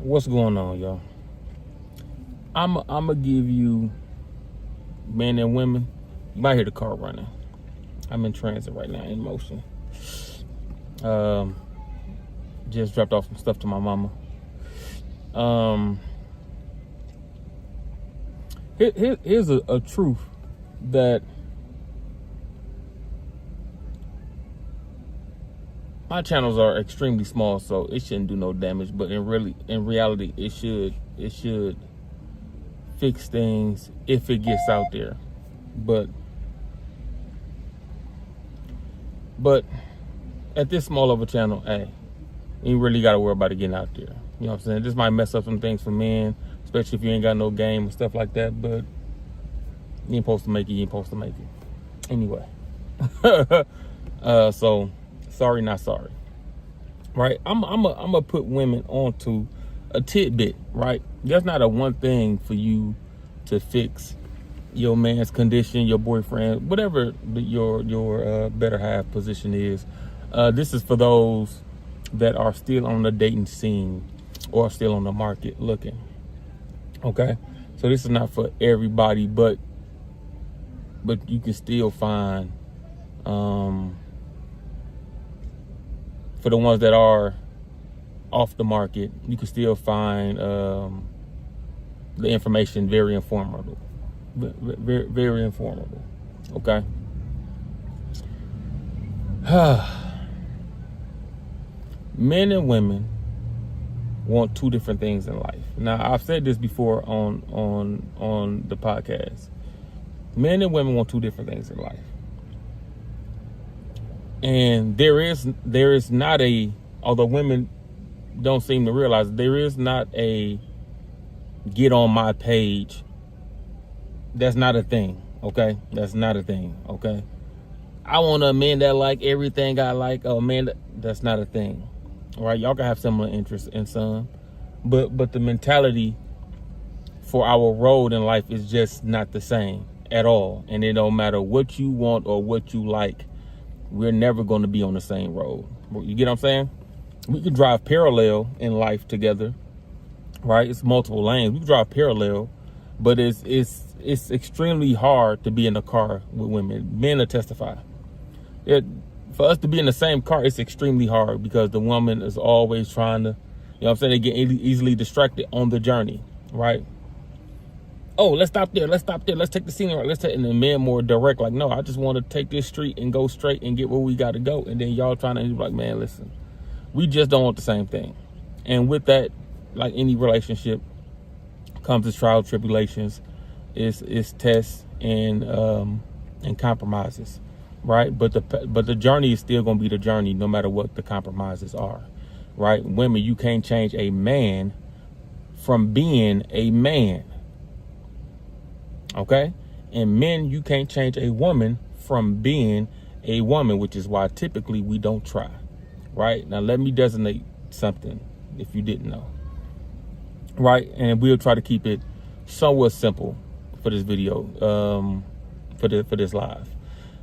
What's going on, y'all? I'm gonna give you men and women. You might hear the car running. I'm in transit right now, in motion. Just dropped off some stuff to my mama. Here's a truth that my channels are extremely small, so it shouldn't do no damage. But in reality, it should fix things if it gets out there. But at this small of a channel, hey, you really gotta worry about it getting out there. You know what I'm saying? This might mess up some things for men, especially if you ain't got no game and stuff like that. But you ain't supposed to make it. You ain't supposed to make it. Anyway, so sorry, not sorry. Right? I'm gonna put women onto a tidbit. Right? There's not a one thing for you to fix your man's condition, your boyfriend, whatever your better half position is. This is for those that are still on the dating scene or still on the market looking. Okay, so this is not for everybody, but you can still find for the ones that are off the market, you can still find the information very informative. Very, very informative. Okay. Men and women want two different things in life. Now, I've said this before on the podcast. Men and women want two different things in life, and there is not a. Although women don't seem to realize, there is not a get on my page. That's not a thing, okay? That's not a thing, okay? I want a man that like everything I like. Oh, man, that's not a thing, all right? Y'all can have similar interests in some, but the mentality for our road in life is just not the same at all. And it don't matter what you want or what you like. We're never going to be on the same road. You get what I'm saying? We can drive parallel in life together, right? It's multiple lanes. We can drive parallel, but it's extremely hard to be in a car with women. Men will testify. For us to be in the same car, it's extremely hard because the woman is always trying to, you know what I'm saying, they get easily distracted on the journey, right? Oh, let's stop there. Let's stop there. Let's take the scenery. And the men more direct, like, no, I just want to take this street and go straight and get where we got to go. And then y'all trying to be like, man, listen, we just don't want the same thing. And with that, like any relationship, comes as trials, tribulations, is tests and compromises, right? But the journey is still going to be the journey, no matter what the compromises are, right? Women, you can't change a man from being a man, okay? And men, you can't change a woman from being a woman, which is why typically we don't try, right? Now let me designate something if you didn't know, right? And we'll try to keep it somewhat simple for this video, for this live.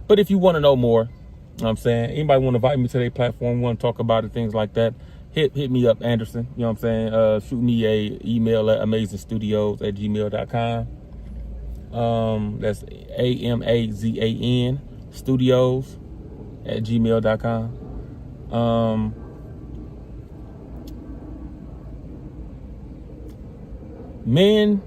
But if you want to know more, you know what I'm saying, anybody want to invite me to their platform, want to talk about it, things like that, hit me up, Anderson. You know what I'm saying? Shoot me a email at amazingstudios@gmail.com. That's AMAZAN studios@gmail.com. Men,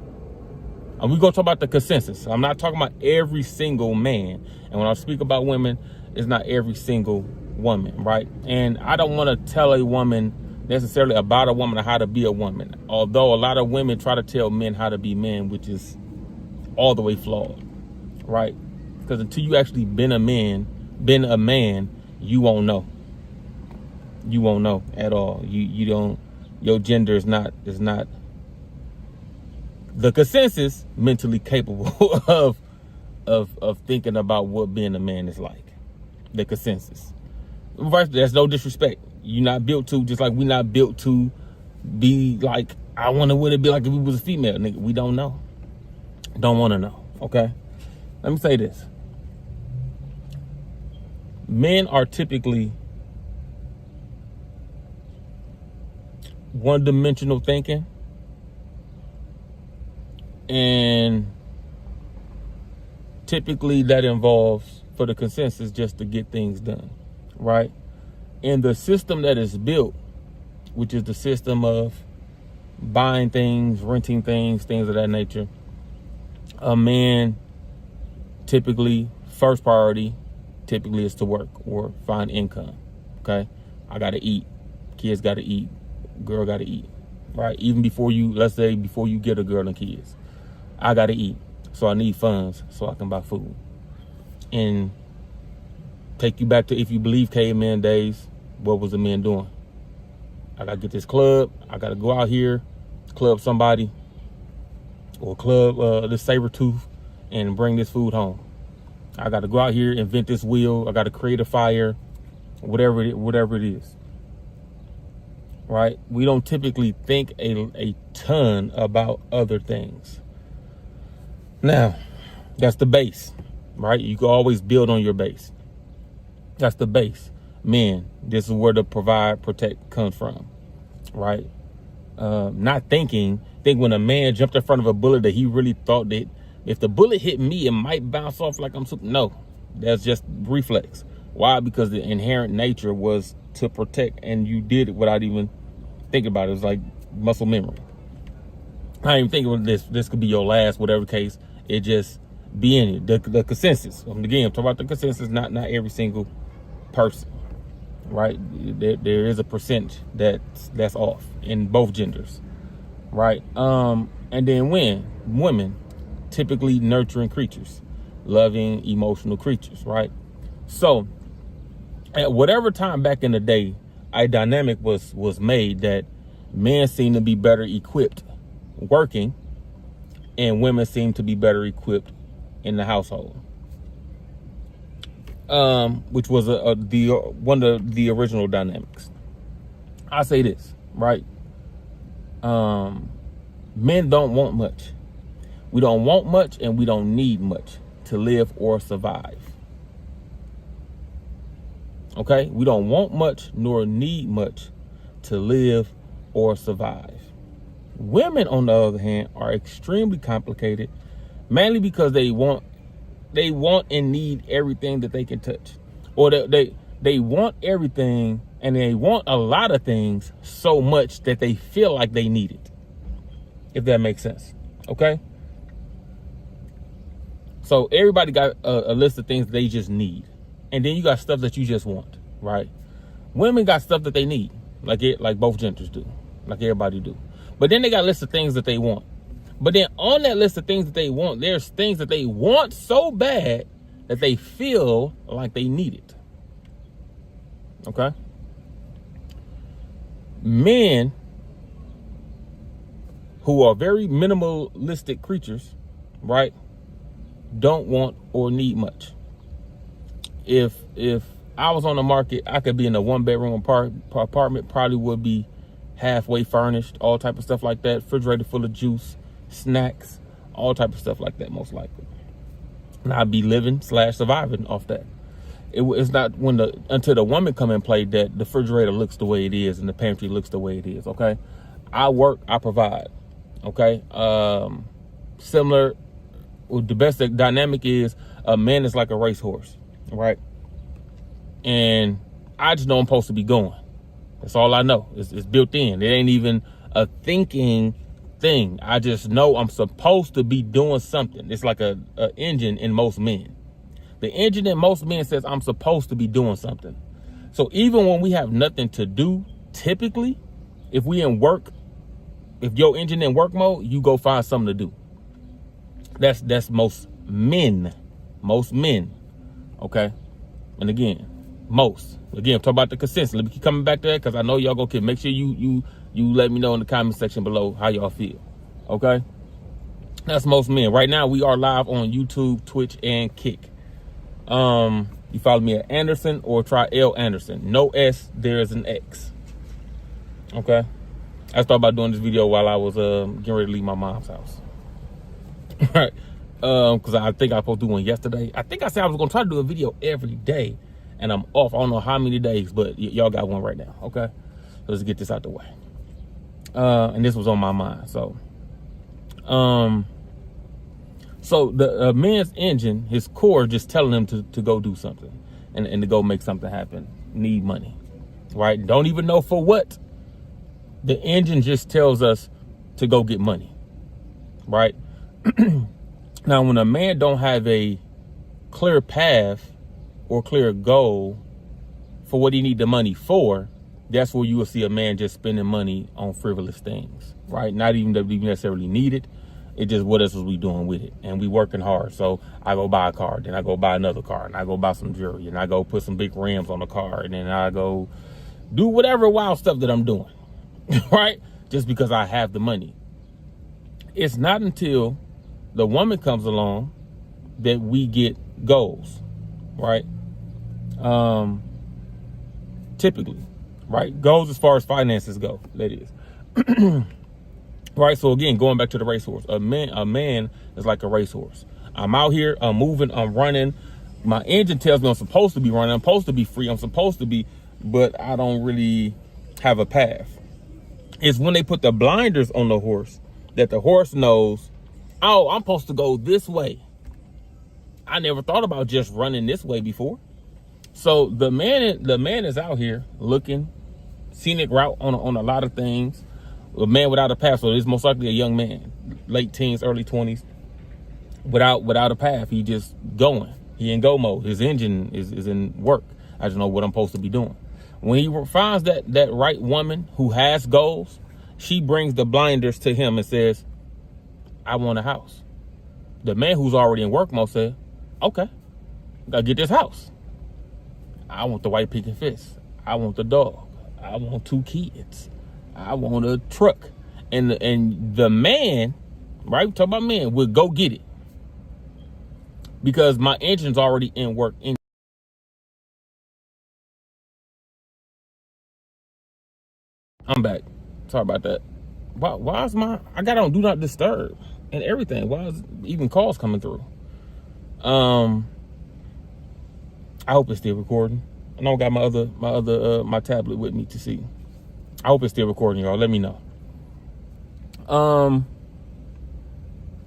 and we're going to talk about the consensus. I'm not talking about every single man. And when I speak about women, it's not every single woman, right? And I don't want to tell a woman necessarily about a woman or how to be a woman. Although a lot of women try to tell men how to be men, which is all the way flawed, right? Because until you actually been a man, you won't know. You won't know at all. You don't, your gender is not the consensus mentally capable of thinking about what being a man is like. The consensus. There's no disrespect. You're not built to, just like we're not built to be like, I wonder what it'd be like if we was a female. Nigga, we don't know. Don't want to know. Okay? Let me say this. Men are typically one-dimensional thinking, and typically that involves, for the consensus, just to get things done, right? And the system that is built, which is the system of buying things, renting things, things of that nature, a man typically, first priority typically is to work or find income. Okay, I gotta eat, kids gotta eat, girl gotta eat, right? Even before you, let's say before you get a girl and kids, I gotta eat, so I need funds so I can buy food. And take you back to, if you believe caveman days, what was the men doing? I gotta get this club, I gotta go out here, club somebody, or club this saber tooth, and bring this food home. I gotta go out here, invent this wheel, I gotta create a fire, whatever it is, right? We don't typically think a ton about other things. Now, that's the base, right? You can always build on your base. That's the base. Men, this is where the provide, protect comes from, right? Not think when a man jumped in front of a bullet that he really thought that if the bullet hit me, it might bounce off like I'm super. No, that's just reflex. Why? Because the inherent nature was to protect, and you did it without even thinking about it. It was like muscle memory. I ain't even thinking this could be your last, whatever case. It just be in it. The consensus. Again, I'm talking about the consensus, not every single person, right? There is a percentage that's off in both genders, right? And then women, typically nurturing creatures, loving, emotional creatures, right? So at whatever time back in the day, a dynamic was made that men seem to be better equipped working, and women seem to be better equipped in the household, which was one of the original dynamics. I say this, right? Men don't want much. We don't want much, and we don't need much to live or survive. Okay? We don't want much nor need much to live or survive. Women, on the other hand, are extremely complicated, mainly because they want and need everything that they can touch, or they want everything, and they want a lot of things so much that they feel like they need it, if that makes sense. Okay? So everybody got a list of things they just need, and then you got stuff that you just want, right? Women got stuff that they need, like both genders do, like everybody do. But then they got a list of things that they want. But then on that list of things that they want, there's things that they want so bad that they feel like they need it. Okay? Men who are very minimalistic creatures, right, don't want or need much. If I was on the market, I could be in a 1-bedroom apartment, probably would be halfway furnished, all type of stuff like that, refrigerator full of juice, snacks, all type of stuff like that, most likely. And I'd be living / surviving off that. It's not until the woman come and play that the refrigerator looks the way it is and the pantry looks the way it is. Okay, I work, I provide. Okay, similar. The best dynamic is a man is like a racehorse, right? And I just know I'm supposed to be going. That's all I know. It's built in. It ain't even a thinking thing. I just know I'm supposed to be doing something. It's like a engine in most men. The engine in most men says I'm supposed to be doing something. So even when we have nothing to do, typically, if we in work, if your engine in work mode, you go find something to do. That's most men. Okay? And again, I'm talking about the consensus. Let me keep coming back to that because I know y'all gonna make sure you let me know in the comment section below how y'all feel. Okay? That's most men. Right now we are live on YouTube, Twitch, and Kick. You follow me at Anderson or try L Anderson. No S, there is an X. Okay? I thought about doing this video while I was getting ready to leave my mom's house. Right? Because I think I was supposed to do one yesterday. I think I said I was gonna try to do a video every day. And I'm off. I don't know how many days, but y'all got one right now. Okay, let's get this out the way. And this was on my mind. So the man's engine, his core, just telling him to go do something and to go make something happen. Need money, right? Don't even know for what. The engine just tells us to go get money, right? Now, when a man don't have a clear path or clear goal for what he need the money for, that's where you will see a man just spending money on frivolous things, right? Not even that we necessarily need it. It just, what else is we doing with it? And we working hard. So I go buy a car, then I go buy another car, and I go buy some jewelry, and I go put some big rims on the car, and then I go do whatever wild stuff that I'm doing, right? Just because I have the money. It's not until the woman comes along that we get goals, right? Typically, right? Goals as far as finances go, that is. Right, so again, going back to the racehorse, a man is like a racehorse. I'm out here, I'm moving, I'm running. My engine tells me I'm supposed to be running, I'm supposed to be free, I'm supposed to be, but I don't really have a path. It's when they put the blinders on the horse that the horse knows, oh, I'm supposed to go this way. I never thought about just running this way before. So the man is out here looking, scenic route on a lot of things. A man without a path, so it's most likely a young man, late teens, early 20s, without a path. He just going. He in go mode. His engine is in work. I just know what I'm supposed to be doing. When he finds that right woman who has goals, she brings the blinders to him and says, I want a house. The man who's already in work mode said, okay, gotta get this house. I want the white picket fence. I want the dog. I want 2 kids. I want a truck. And the man, right? We talk about men, would go get it. Because my engine's already in work. I'm back. Sorry about that. Why is I got on do not disturb and everything. Why is even calls coming through? I hope it's still recording. I know I got my tablet with me to see. I hope it's still recording, y'all. Let me know.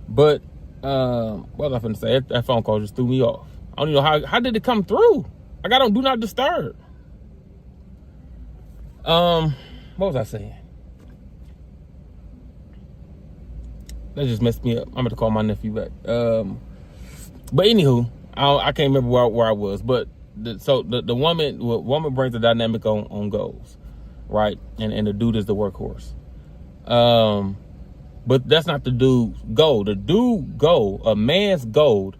What was I finna say? That phone call just threw me off. I don't even know how did it come through? I got on do not disturb. What was I saying? That just messed me up. I'm gonna call my nephew back. But anywho, I can't remember where I was. But the woman brings the dynamic on goals, right? And the dude is the workhorse. But that's not the dude's goal. The dude goal, a man's goal,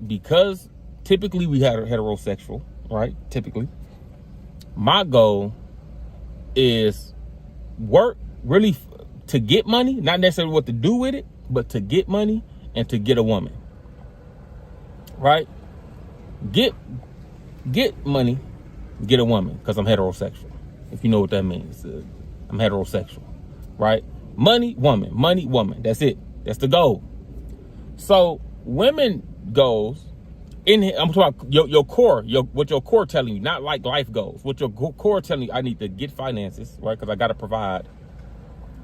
because typically we had heterosexual, right? Typically, my goal is work really to get money, not necessarily what to do with it, but to get money and to get a woman, right? Get money, get a woman, because I'm heterosexual. If you know what that means, I'm heterosexual, right? Money, woman. That's it. That's the goal. So women goals in here, I'm talking about your core, what your core telling you, not like life goals. What your core telling you, I need to get finances, right? Because I got to provide.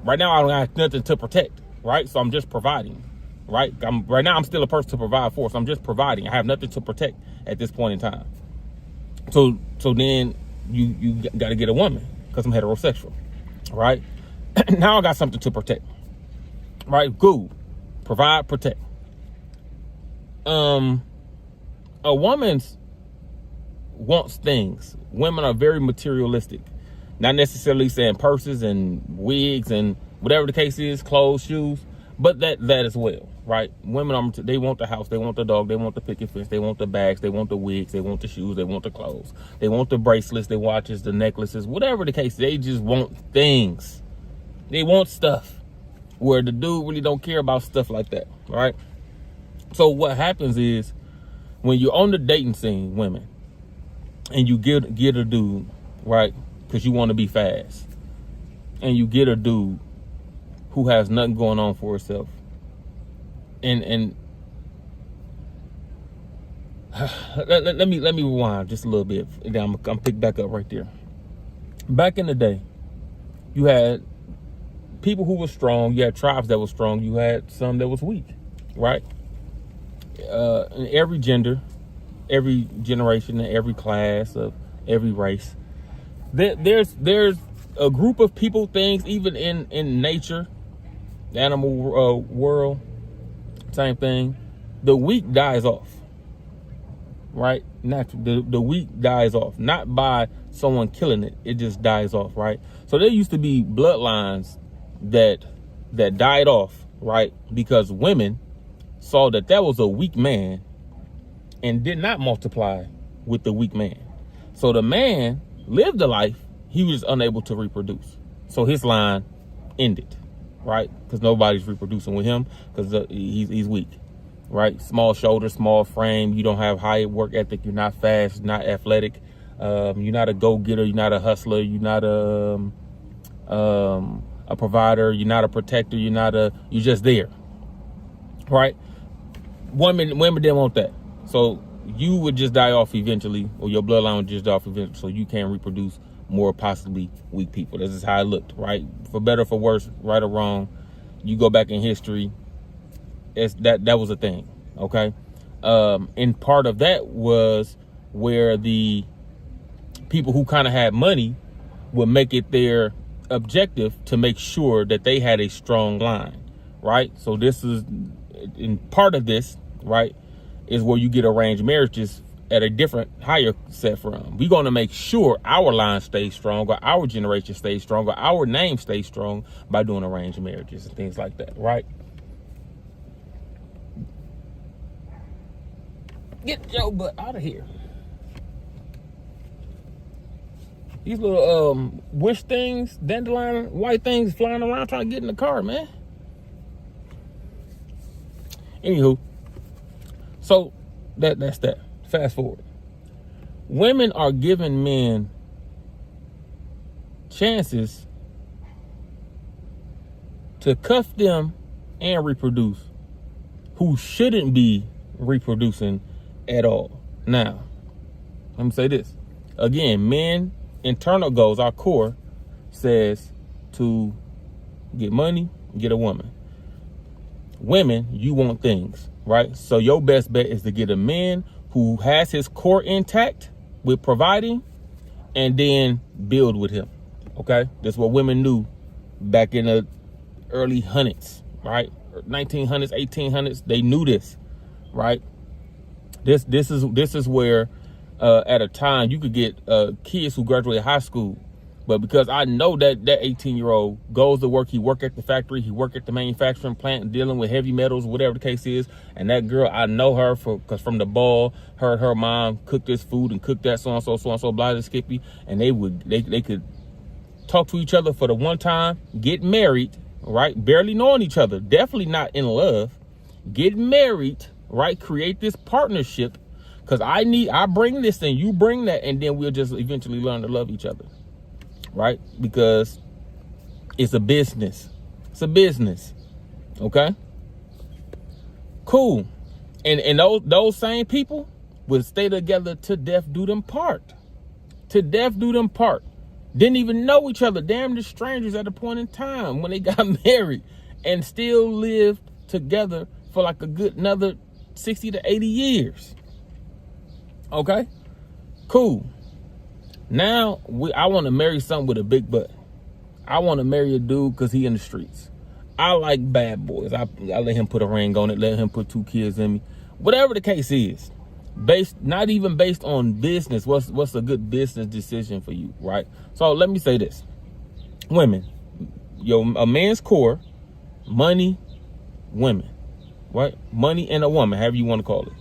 Right now, I don't have nothing to protect, right? So I'm just providing, right? Right now, I'm still a person to provide for, so I'm just providing. I have nothing to protect at this point in time. So then you got to get a woman because I'm heterosexual, right? Now I got something to protect, right? Good. Provide, protect. A woman's wants things. Women are very materialistic. Not necessarily saying purses and wigs and whatever the case is, clothes, shoes, but that as well, right? Women they want the house, they want the dog, they want the picket fence, they want the bags, they want the wigs, they want the shoes, they want the clothes, they want the bracelets, the watches, the necklaces, whatever the case. They just want things. They want stuff. Where the dude really don't care about stuff like that, right? So what happens is when you're on the dating scene, women, and you get a dude, right? Because you want to be fast, and you get a dude who has nothing going on for himself, and let me rewind just a little bit, and then I'm pick back up right there. Back in the day, you had people who were strong. You had tribes that were strong. You had some that was weak, right? In every gender, every generation, and every class of every race, there's a group of people, things, even in nature, the animal world, same thing. The weak dies off, right? The weak dies off, not by someone killing it. It just dies off, right? So there used to be bloodlines that died off, right? Because women saw that was a weak man and did not multiply with the weak man. So the man lived a life, he was unable to reproduce. So his line ended, right? Because nobody's reproducing with him because he's weak, right? Small shoulders, small frame. You don't have high work ethic. You're not fast, not athletic. You're not a go-getter. You're not a hustler. You're not a provider. You're not a protector. You're just there, right? Women didn't want that. So you would just die off eventually, or your bloodline would just die off eventually, so you can't reproduce more possibly weak people. This is how it looked, right? For better or for worse, right or wrong, you go back in history, that was a thing, okay? And part of that was where the people who kind of had money would make it their objective to make sure that they had a strong line, right? So this is, in part of this, right, is where you get arranged marriages at a different, higher set from. We're going to make sure our line stays strong, or our generation stays strong, or our name stays strong by doing arranged marriages and things like that, right? Get your butt out of here. These little wish things, dandelion white things flying around trying to get in the car, man. Anywho, so that's that. Fast forward. Women are giving men chances to cuff them and reproduce who shouldn't be reproducing at all. Now, let me say this. Again, men, internal goals, our core says to get money, get a woman. Women, you want things, right? So your best bet is to get a man who has his core intact with providing, and then build with him, okay? That's what women knew back in the early hundreds, right? 1900s, 1800s, they knew this, right? This is where at a time you could get kids who graduate high school, but because I know that 18-year-old goes to work, he work at the factory, he work at the manufacturing plant dealing with heavy metals, whatever the case is, and that girl, I know her because from the ball, her mom cooked this food and cooked that so and so, blah, blah, skippy, and they could talk to each other for the one time, get married, right? Barely knowing each other, definitely not in love, get married, right? Create this partnership, because I bring this and you bring that, and then we'll just eventually learn to love each other, right? Because it's a business. It's a business. Okay? Cool. And those same people will stay together to death do them part. To death do them part. Didn't even know each other. Damn, they're strangers at a point in time when they got married, and still lived together for like a good another 60 to 80 years. Okay? Cool. Now, I want to marry someone with a big butt. I want to marry a dude because he in the streets. I like bad boys. I let him put a ring on it, let him put 2 kids in me. Whatever the case is, not even based on business. What's a good business decision for you, right? So let me say this. Women, a man's core, money, women, right? Money and a woman, however you want to call it.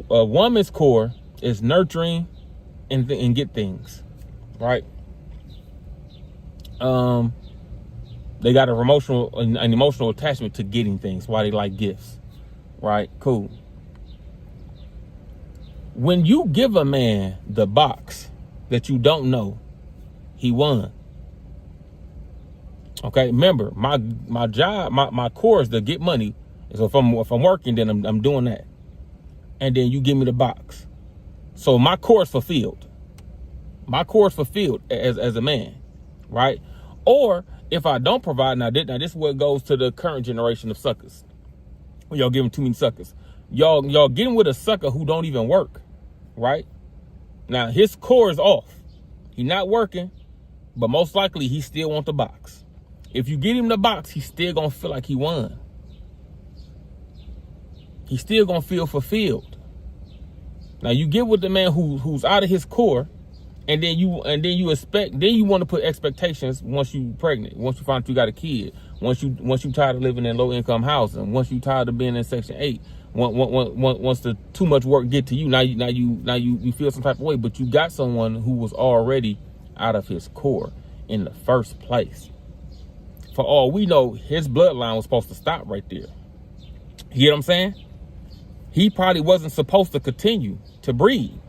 A woman's core is nurturing and get things, right? They got an emotional attachment to getting things. Why they like gifts, right? Cool. When you give a man the box that you don't know, he won. Okay, remember my job, my core is to get money. So if I'm working, then I'm doing that, and then you give me the box. So my core is fulfilled. My core is fulfilled as a man, right? Or If I don't provide, now this is what goes to the current generation of suckers. Y'all giving too many suckers. Y'all getting with a sucker who don't even work, right? Now his core is off. He not working, but most likely he still want the box. If you get him the box, he's still gonna feel like he won. He's still gonna feel fulfilled. Now you get with the man who's out of his core, and then you want to put expectations once you pregnant, once you find out you got a kid, once you tired of living in low income housing, once you tired of being in Section 8, once the too much work get to you, now you feel some type of way, but you got someone who was already out of his core in the first place. For all we know, his bloodline was supposed to stop right there. You get what I'm saying? He probably wasn't supposed to continue to breed.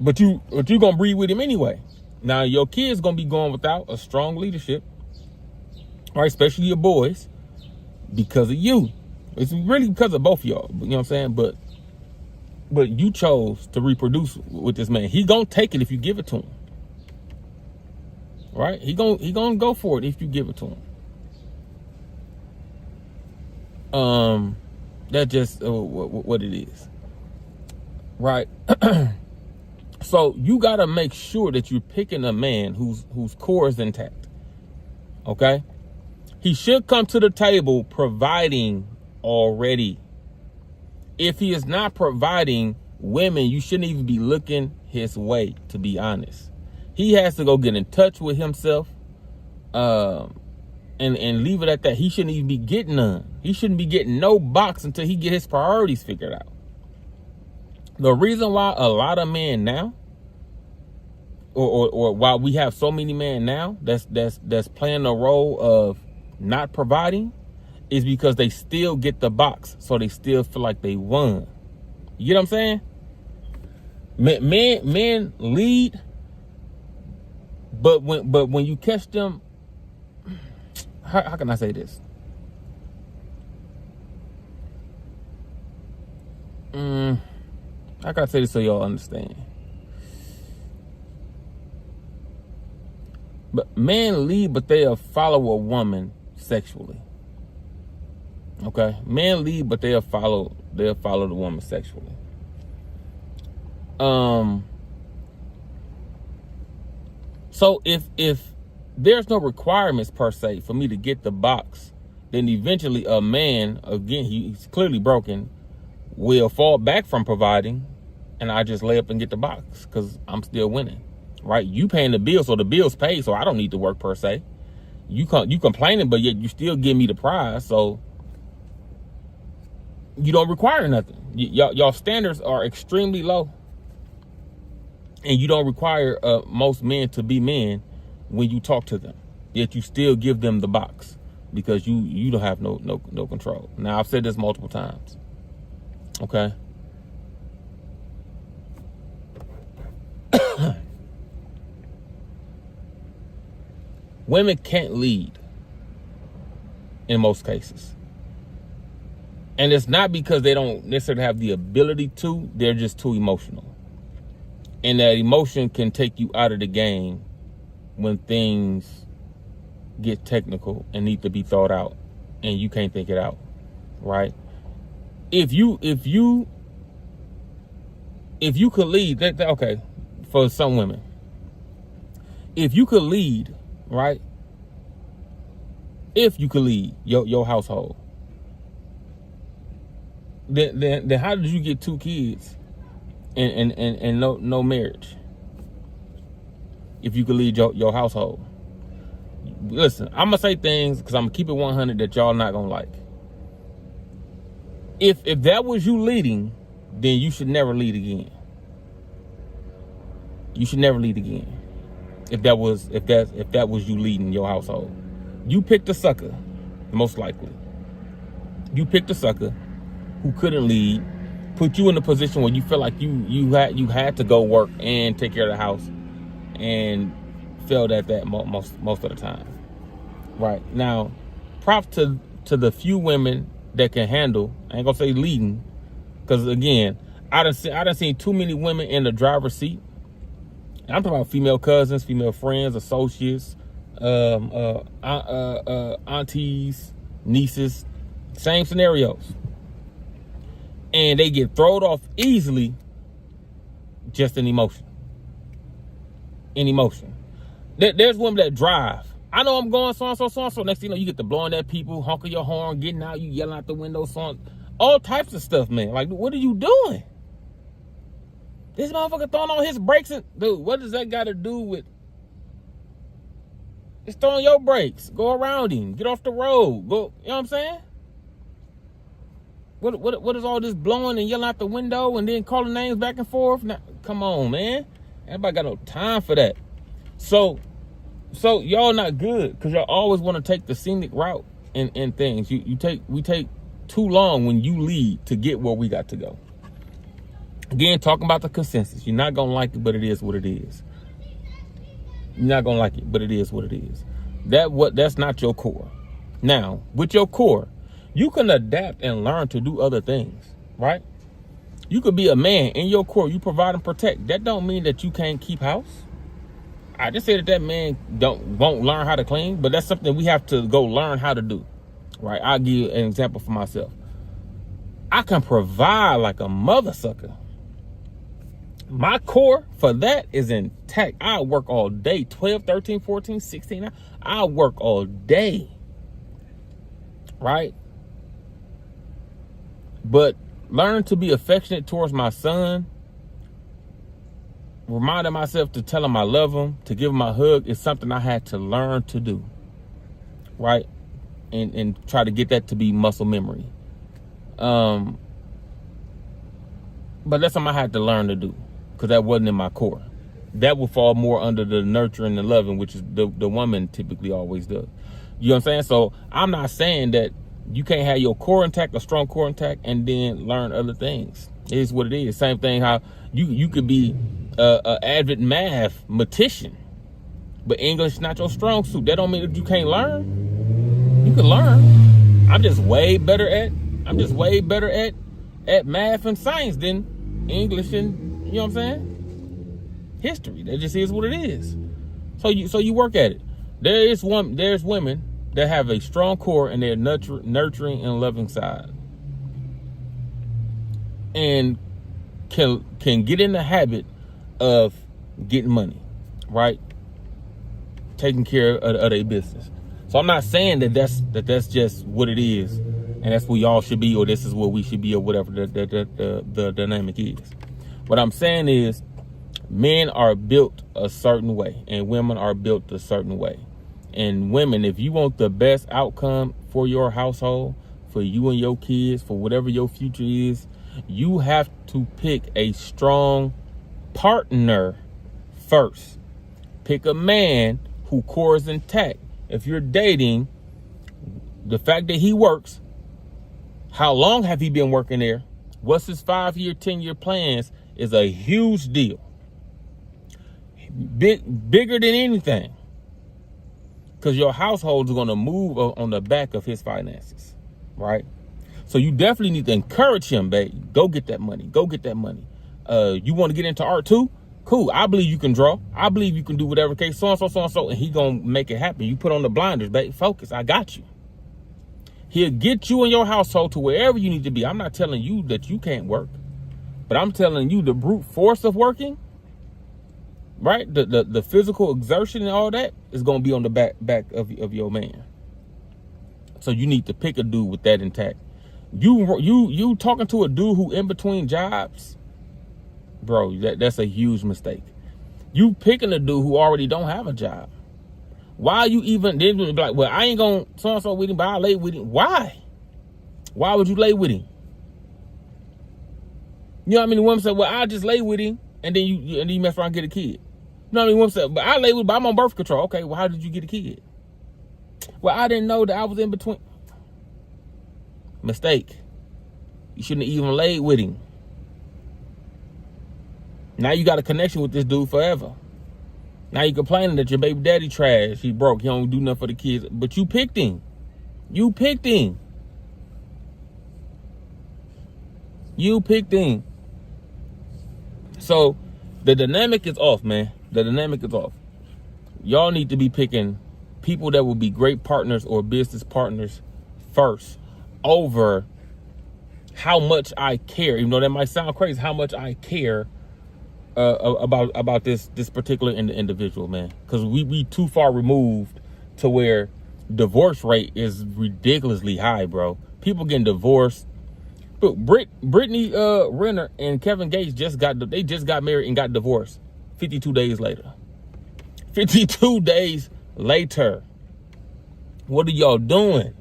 But you gonna breed with him anyway. Now your kids gonna be going without a strong leadership, all right, especially your boys, because of you. It's really because of both of y'all. You know what I'm saying? But you chose to reproduce with this man. He gonna take it if you give it to him, right? He gonna go for it if you give it to him. That's just what it is, right? So you got to make sure that you're picking a man whose core is intact. Okay? He should come to the table providing already. If he is not providing, women, you shouldn't even be looking his way, to be honest. He has to go get in touch with himself and leave it at that. He shouldn't even be getting none. He shouldn't be getting no box until he get his priorities figured out. The reason why a lot of men now, or why we have so many men now that's playing the role of not providing, is because they still get the box, so they still feel like they won. You get what I'm saying? Men lead, but when you catch them, how can I say this? I gotta say this so y'all understand. But men lead, but they'll follow a woman sexually. Okay? Men lead, but they'll follow the woman sexually. So if there's no requirements per se for me to get the box, then eventually a man, again, he's clearly broken, will fall back from providing, and I just lay up and get the box because I'm still winning, right? You paying the bill, so the bill's paid, so I don't need to work per se. You complaining, but yet you still give me the prize, so you don't require nothing. Y'all standards are extremely low, and you don't require most men to be men when you talk to them, yet you still give them the box because you don't have no control. Now, I've said this multiple times. Okay. Women can't lead in most cases. And it's not because they don't necessarily have the ability to, they're just too emotional. And that emotion can take you out of the game when things get technical and need to be thought out and you can't think it out, right? If you could lead, okay, for some women, if you could lead, right? If you could lead your household, then how did you get 2 kids and no marriage? If you could lead your household. Listen, I'm gonna say things because I'm gonna keep it 100 that y'all not gonna like. If that was you leading, then you should never lead again. You should never lead again. If that was you leading your household. You picked a sucker, most likely. You picked a sucker who couldn't lead, put you in a position where you feel like you had to go work and take care of the house, and failed at that most of the time. Right. Now, props to the few women that can handle, I ain't gonna say leading, because again, I done seen too many women in the driver's seat. And I'm talking about female cousins, female friends, associates, aunties, nieces, same scenarios. And they get thrown off easily just in emotion. In emotion. There's women that drive. I know I'm going so-and-so, so-and-so. Next thing you know, you get to blowing at people, honking your horn, getting out, you yelling out the window, so all types of stuff, man. Like, what are you doing? This motherfucker throwing on his brakes. And, dude, what does that got to do with... It's throwing your brakes. Go around him. Get off the road. Go, you know what I'm saying? What is all this blowing and yelling out the window and then calling names back and forth? Now, come on, man. Everybody got no time for that. So y'all not good because y'all always want to take the scenic route in things. We take too long when you lead to get where we got to go. Again, talking about the consensus. You're not gonna like it, but it is what it is. You're not gonna like it, but it is what it is. That's not your core. Now, with your core, you can adapt and learn to do other things, right? You could be a man in your core, you provide and protect. That don't mean that you can't keep house. I just said that man won't learn how to clean, but that's something we have to go learn how to do, right? I'll give you an example for myself. I can provide like a mother sucker. My core for that is intact. I work all day, 12, 13, 14, 16. I work all day, right? But learn to be affectionate towards my son, reminding myself to tell him I love him, to give him a hug is something I had to learn to do, right? And try to get that to be muscle memory. But that's something I had to learn to do because that wasn't in my core. That would fall more under the nurturing and loving, which is the woman typically always does. You know what I'm saying? So I'm not saying that you can't have your core intact, a strong core intact, and then learn other things. It is what it is. Same thing how you could be an avid mathematician, but English is not your strong suit. That don't mean that you can't learn. You can learn. I'm just way better at math and science than English and, you know what I'm saying? History. That just is what it is. So you work at it. There's women that have a strong core and their nurturing and loving side, and can get in the habit of getting money, right? Taking care of their business. So I'm not saying that's just what it is, and that's what y'all should be, or this is what we should be, or whatever the dynamic is. What I'm saying is, men are built a certain way, and women are built a certain way. And women, if you want the best outcome for your household, for you and your kids, for whatever your future is, you have to pick a strong partner first. Pick a man who core is intact. If you're dating, the fact that he works, how long have he been working there? What's his 5-year, 10-year plans is a huge deal. Bigger than anything. Because your household is going to move on the back of his finances, right? So you definitely need to encourage him, babe. Go get that money. Go get that money. You want to get into art too? Cool. I believe you can draw. I believe you can do whatever case, so-and-so, and he going to make it happen. You put on the blinders, babe. Focus. I got you. He'll get you and your household to wherever you need to be. I'm not telling you that you can't work, but I'm telling you the brute force of working, right? The physical exertion and all that is going to be on the back of your man. So you need to pick a dude with that intact. You talking to a dude who in between jobs, bro, that's a huge mistake. You picking a dude who already don't have a job. Why you even then be like, well, I ain't gonna so-and-so with him, but I'll lay with him. Why? Why would you lay with him? You know what I mean? Women say, well, I'll just lay with him and then you mess around and get a kid. You know what I mean? Women say, but I lay with him, but I'm on birth control. Okay, well, how did you get a kid? Well, I didn't know that I was in between. Mistake. You shouldn't have even laid with him. Now you got a connection with this dude forever. Now you complaining that your baby daddy trash. He broke. He don't do nothing for the kids. But you picked him. You picked him. You picked him. So the dynamic is off, man. The dynamic is off. Y'all need to be picking people that will be great partners or business partners first over how much I care, even though that might sound crazy, how much I care about this particular individual, man. Because we too far removed to where divorce rate is ridiculously high, bro. People getting divorced. Look, Brittany Renner and Kevin Gates just got married and got divorced 52 days later. 52 days later. What are y'all doing?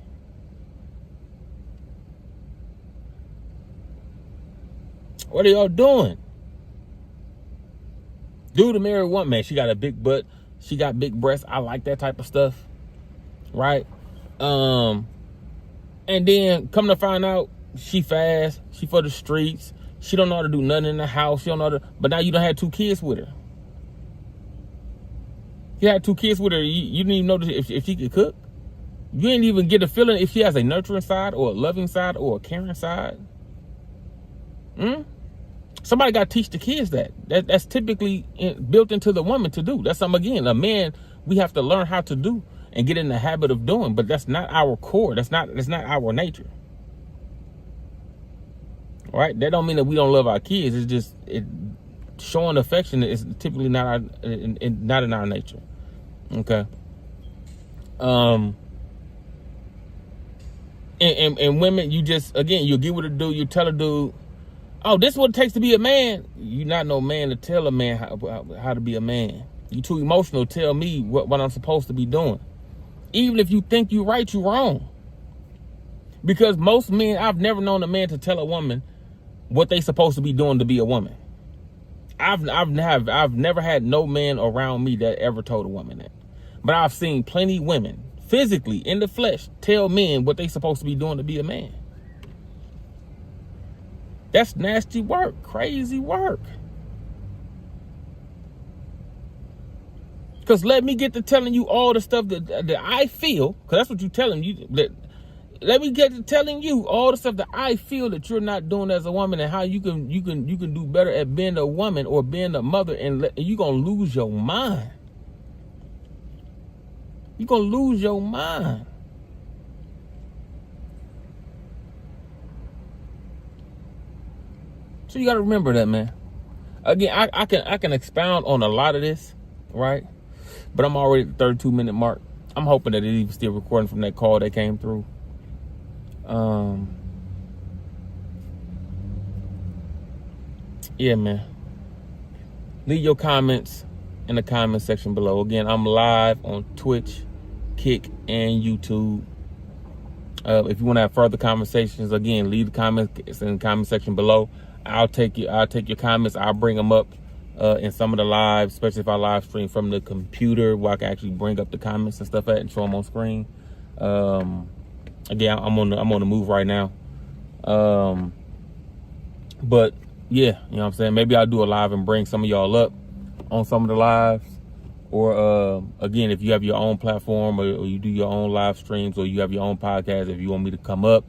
What are y'all doing? Dude, the married woman, man, she got a big butt. She got big breasts. I like that type of stuff. Right? And then come to find out, she fast. She for the streets. She don't know how to do nothing in the house. She don't know how to, but now you done had 2 kids with her. You had 2 kids with her. You didn't even know if she could cook. You didn't even get a feeling if she has a nurturing side or a loving side or a caring side. Somebody got to teach the kids that. That's typically built into the woman to do. That's something, again, a man, we have to learn how to do and get in the habit of doing. But that's not our core. That's not our nature. Right? That don't mean that we don't love our kids. It's just showing affection is typically not in our nature. Okay. And women, you just, again, you get with a dude, you tell a dude, oh, this is what it takes to be a man. You're not no man to tell a man how to be a man. You too emotional to tell me what I'm supposed to be doing. Even if you think you're right, you're wrong. Because most men, I've never known a man to tell a woman what they supposed to be doing to be a woman. I've never had no man around me that ever told a woman that. But I've seen plenty women physically in the flesh tell men what they supposed to be doing to be a man. That's nasty work, crazy work. Because let me get to telling you all the stuff that I feel, because that's what you're telling you. Let me get to telling you all the stuff that I feel that you're not doing as a woman, and how you can do better at being a woman or being a mother, and you're gonna lose your mind. You're gonna lose your mind. So you gotta remember that, man. Again, I can expound on a lot of this, right? But I'm already at the 32-minute mark. I'm hoping that it even still recording from that call that came through. Yeah, man. Leave your comments in the comment section below. Again, I'm live on Twitch, Kick, and YouTube. If you want to have further conversations, again, leave the comments in the comment section below. I'll take your comments. I'll bring them up in some of the lives, especially if I live stream from the computer, where I can actually bring up the comments and stuff and show them on screen. Again, I'm on the move right now. But yeah, you know what I'm saying? Maybe I'll do a live and bring some of y'all up on some of the lives. Or again, if you have your own platform, or you do your own live streams, or you have your own podcast, if you want me to come up,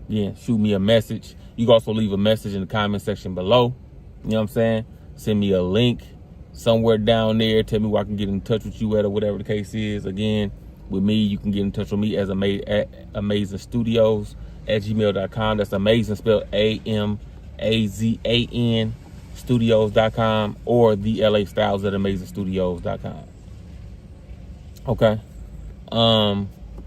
yeah, shoot me a message. You can also leave a message in the comment section below. You know what I'm saying? Send me a link somewhere down there. Tell me where I can get in touch with you at, or whatever the case is. Again, with me, you can get in touch with me at amazingstudios@gmail.com. That's amazing, spelled AMAZAN studios.com, or the LA Styles at amazingstudios.com. Okay.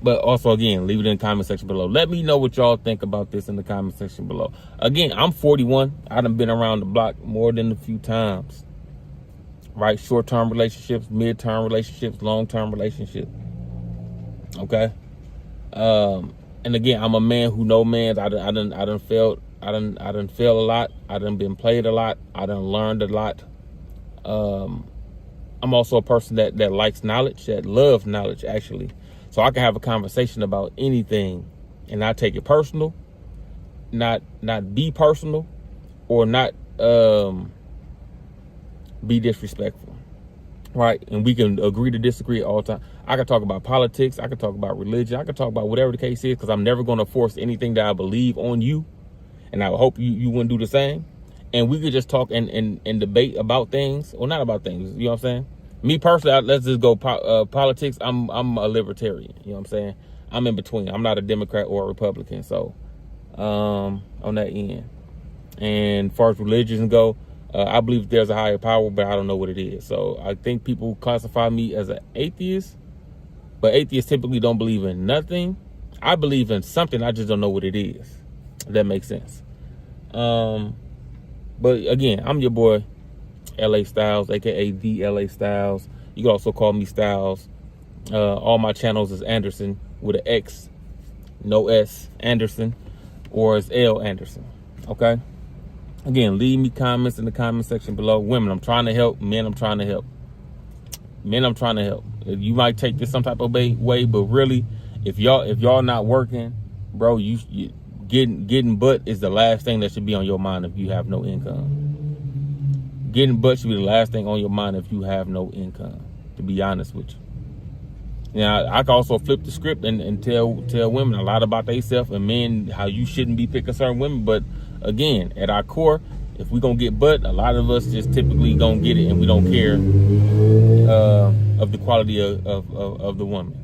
But also, again, leave it in the comment section below. Let me know what y'all think about this in the comment section below. Again, I'm 41. I done been around the block more than a few times. Right? Short-term relationships, mid-term relationships, long-term relationships. Okay? And again, I'm a man who know mans. I done failed a lot. I done been played a lot. I done learned a lot. I'm also a person that likes knowledge, that loves knowledge, actually. So I can have a conversation about anything and not take it personal, not be personal, or not be disrespectful. Right? And we can agree to disagree all the time. I can talk about politics. I can talk about religion. I can talk about whatever the case is, because I'm never going to force anything that I believe on you. And I hope you wouldn't do the same. And we could just talk and debate about things, or not about things. You know what I'm saying? Me personally, let's just go politics. I'm a libertarian. You know what I'm saying? I'm in between. I'm not a Democrat or a Republican. So on that end. And as far as religions go, I believe there's a higher power, but I don't know what it is. So I think people classify me as an atheist, but atheists typically don't believe in nothing. I believe in something. I just don't know what it is. If that makes sense. But again, I'm your boy, LA Styles, aka the LA Styles. You can also call me Styles. All my channels is Anderson with an X, no S, Anderson, or it's L Anderson. Okay. Again, leave me comments in the comment section below. Women, I'm trying to help. Men, I'm trying to help. Men, I'm trying to help. You might take this some type of way, but really, if y'all not working, bro, you getting butt is the last thing that should be on your mind if you have no income. Getting butt should be the last thing on your mind if you have no income, to be honest with you. Now, I can also flip the script and tell women a lot about themselves and men how you shouldn't be picking certain women. But again, at our core, if we gonna get butt, a lot of us just typically gonna get it and we don't care of the quality of the woman.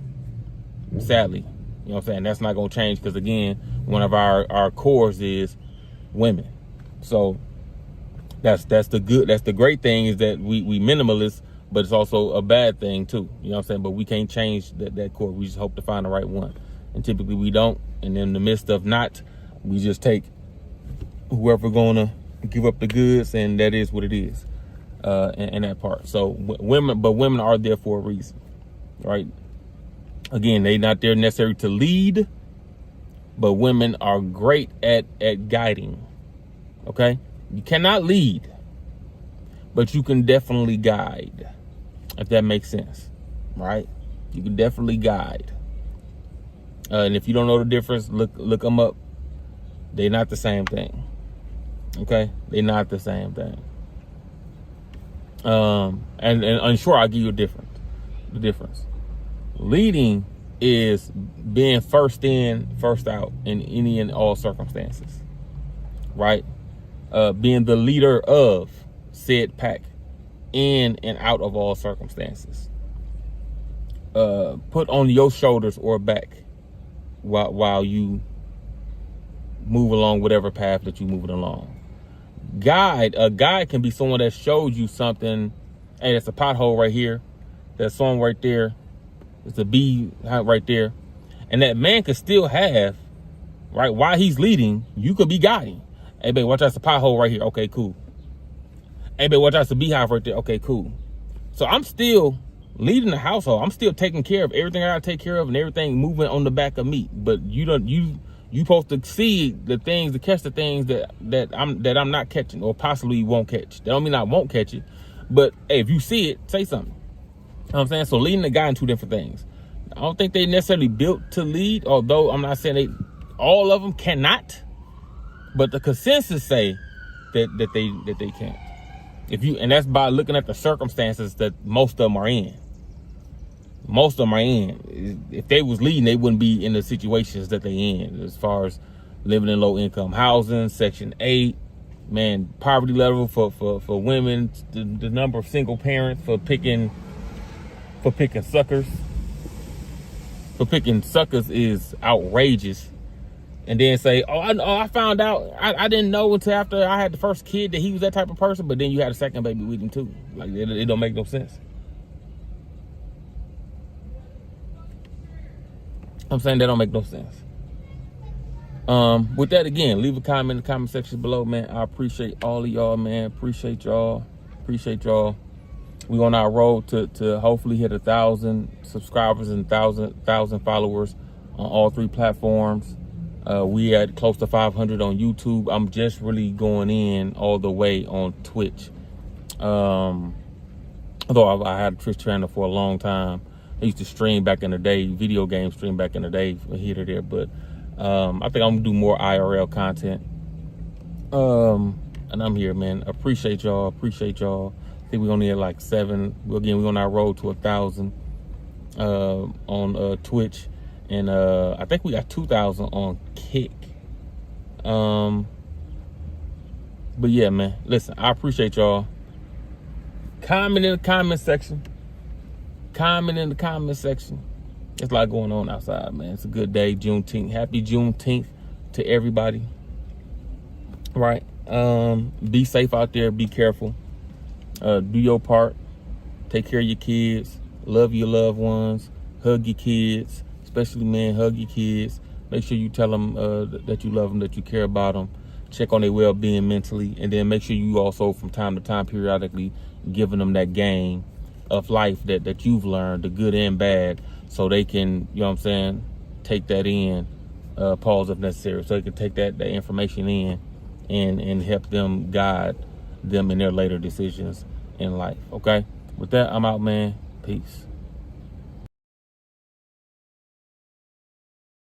Sadly, you know what I'm saying? That's not gonna change because again, one of our cores is women. So that's the great thing is that we minimalists, but it's also a bad thing too. You know what I'm saying? But we can't change that core. We just hope to find the right one. And typically we don't. And in the midst of not, we just take whoever gonna give up the goods, and that is what it is. In that part. So women are there for a reason, right? Again, they're not there necessarily to lead, but women are great at guiding. Okay? You cannot lead, but you can definitely guide, if that makes sense, right? You can definitely guide. And if you don't know the difference, look them up. They're not the same thing. Okay? They're not the same thing. And sure, I'll give you the difference. Leading is being first in, first out in any and all circumstances, right? Being the leader of said pack in and out of all circumstances. Put on your shoulders or back while you move along whatever path that you're moving along. A guide can be someone that shows you something. Hey, that's a pothole right here. That's someone right there. It's a bee right there. And that man could still have, right, while he's leading, you could be guiding. Hey, babe, watch out, it's a pothole right here. Okay, cool. Hey, babe, watch out, it's a beehive right there. Okay, cool. So I'm still leading the household. I'm still taking care of everything I gotta take care of and everything moving on the back of me. But you supposed to see the things, to catch the things that I'm not catching or possibly won't catch. That don't mean I won't catch it. But hey, if you see it, say something. You know what I'm saying? So leading the guy in two different things. I don't think they necessarily built to lead, although I'm not saying all of them cannot. But the consensus say that they can't. And that's by looking at the circumstances that most of them are in. Most of them are in. If they was leading, they wouldn't be in the situations that they in, as far as living in low income housing, Section 8, man, poverty level for women, the number of single parents for picking suckers. For picking suckers is outrageous. And then say, I found out, I didn't know until after I had the first kid that he was that type of person, but then you had a second baby with him too. Like, it don't make no sense. I'm saying that don't make no sense. With that, again, leave a comment in the comment section below, man. I appreciate all of y'all, man. Appreciate y'all. We on our road to hopefully hit 1,000 subscribers and 1,000 followers on all 3 platforms. We at close to 500 on YouTube. I'm just really going in all the way on Twitch. Although I had a Twitch channel for a long time. I used to stream back in the day, video game stream back in the day, here or there. But I think I'm gonna do more IRL content. And I'm here, man. Appreciate y'all. I think we're gonna need like 7. Again, we're on our road to 1,000 on Twitch. And I think we got 2,000 on Kick. But yeah, man. Listen, I appreciate y'all. Comment in the comment section. Comment in the comment section. There's a lot going on outside, man. It's a good day, Juneteenth. Happy Juneteenth to everybody. Right? Be safe out there. Be careful. Do your part. Take care of your kids. Love your loved ones. Hug your kids. Especially men, hug your kids. Make sure you tell them that you love them, that you care about them. Check on their well-being mentally. And then make sure you also, from time to time, periodically, giving them that game of life that you've learned, the good and bad, so they can, you know what I'm saying, take that in, pause if necessary, so they can take that information in and help them guide them in their later decisions in life. Okay? With that, I'm out, man. Peace.